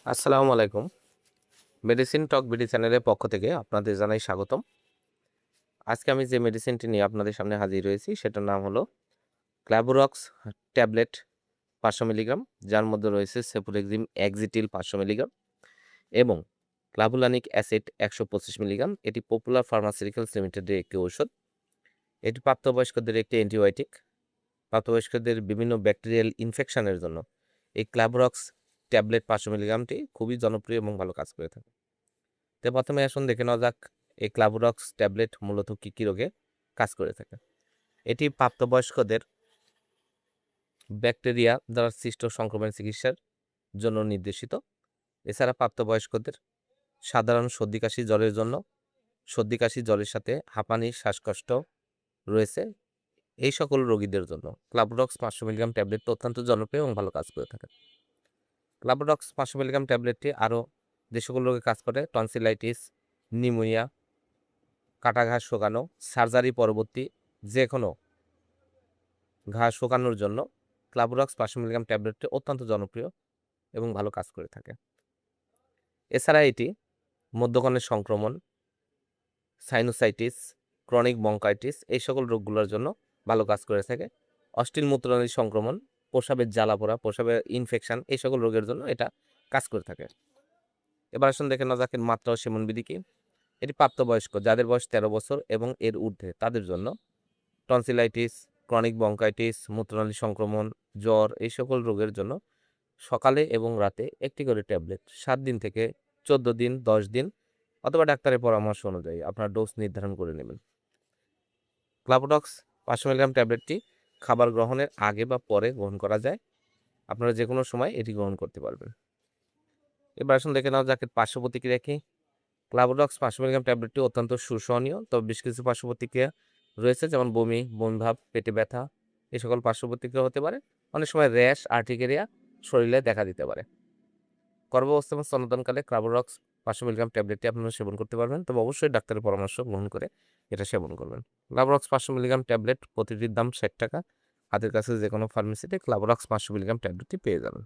আসসালামু আলাইকুম। মেডিসিন টক বিডি চ্যানেলের পক্ষ থেকে আপনাদের জানাই স্বাগতম। আজকে আমি যে মেডিসিনটি নিয়ে আপনাদের সামনে হাজির হয়েছি সেটার নাম হলো ক্লাবুরক্স ট্যাবলেট ৫০০ মিলিগ্রাম, যার মধ্যে রয়েছে সেফুরেক্সিম এক্সিটিল ৫০০ মিলিগ্রাম এবং ক্লাবুলানিক অ্যাসিড ১২৫ মিলিগ্রাম। এটি পপুলার ফার্মাসিউটিক্যালস লিমিটেডের একটি ঔষধ। এটি প্রাপ্তবয়স্কদের একটি অ্যান্টিবায়োটিক। প্রাপ্তবয়স্কদের বিভিন্ন ব্যাকটেরিয়াল ইনফেকশনের জন্য এই ক্লাবুরক্স ট্যাবলেট ৫০০ মিলিগ্রামটি খুবই জনপ্রিয় এবং ভালো কাজ করে থাকে। তো প্রথমে আসুন দেখে নেওয়া যাক এই ক্লাবুরক্স ট্যাবলেট মূলত কী রোগে কাজ করে থাকে। এটি প্রাপ্তবয়স্কদের ব্যাকটেরিয়া দ্বারা সৃষ্ট সংক্রমণ চিকিৎসার জন্য নির্দেশিত। এছাড়া প্রাপ্তবয়স্কদের সাধারণ সর্দি কাশি জ্বরের জন্য, সর্দি কাশি জ্বরের সাথে হাঁপানি, শ্বাসকষ্ট রয়েছে, এই সকল রোগীদের জন্য ক্লাবুরক্স ৫০০ মিলিগ্রাম ট্যাবলেটটি অত্যন্ত জনপ্রিয় এবং ভালো কাজ করে থাকে। ক্লাবুরক্স ৫০০ মিলিগ্রাম ট্যাবলেটটি আরও যে সকল রোগে কাজ করে টনসিলাইটিস, নিউমোনিয়া, কাটা ঘা শুকানো, সার্জারি পরবর্তী যে কোনো ঘা শুকানোর জন্য ক্লাবুরক্স ৫০০ মিলিগ্রাম ট্যাবলেটটি অত্যন্ত জনপ্রিয় এবং ভালো কাজ করে থাকে। এছাড়া এটি মধ্যকর্ণের সংক্রমণ, সাইনোসাইটিস, ক্রনিক ব্রঙ্কাইটিস এই সকল রোগগুলোর জন্য ভালো কাজ করে থাকে। অশ্লীল মূত্রনালীর সংক্রমণ, প্রস্রাবের জ্বালাপোড়া, প্রস্রাবের ইনফেকশন এই সকল রোগের জন্য এটা কাজ করে থাকে। এবার আসুন দেখে নেওয়া যাক এর মাত্রা ও সেবনবিধি কি। এটি প্রাপ্তবয়স্ক যাদের বয়স ১৩ বছর এবং এর ঊর্ধ্বে তাদের জন্য টনসিলাইটিস, ক্রনিক ব্রঙ্কাইটিস, মূত্রনালী সংক্রমণ, জ্বর এই সকল রোগের জন্য সকালে এবং রাতে একটি করে ট্যাবলেট ৭ দিন থেকে ১৪ দিন, ১০ দিন অথবা ডাক্তারের পরামর্শ অনুযায়ী আপনার ডোজ নির্ধারণ করে নেবেন। ক্লাবুরক্স ৫০০ মিলিগ্রাম ট্যাবলেটটি খাবার গ্রহণের আগে বা পরে গ্রহণ করা যায়। আপনারা যে কোনো সময় এটি গ্রহণ করতে পারবেন। এবার আসুন দেখে নেওয়া যাক এর পার্শ্ব প্রতিক্রিয়া কি। ক্লাবুরক্স ৫০০ মিলিগ্রাম ট্যাবলেটটি অত্যন্ত সুসহনীয়, তবে বেশ কিছু পার্শ্ব প্রতিক্রিয়া রয়েছে, যেমন বমি, বমিভাব, পেটে ব্যথা এই সকল পার্শ্ব প্রতিক্রিয়া হতে পারে। অনেক সময় র্যাশ, আর্টিকেরিয়া শরীরে দেখা দিতে পারে। গর্ভাবস্থা এবং স্তন্যদানকালে ক্লাবুরক্স ৫০০ মিলিগ্রাম ট্যাবলেটটি আপনারা সেবন করতে পারবেন, তবে অবশ্যই ডাক্তারের পরামর্শ গ্রহণ করে এটা সেবন করবেন। ক্লাবুরক্স ৫০০ মিলিগ্রাম ট্যাবলেট প্রতিটির দাম ৳৬০। হাতের কাছে যে কোনো ফার্মেসিতে ক্লাবুরক্স ৫০০ মিলিগ্রাম ট্যাবলেটটি পেয়ে যাবেন।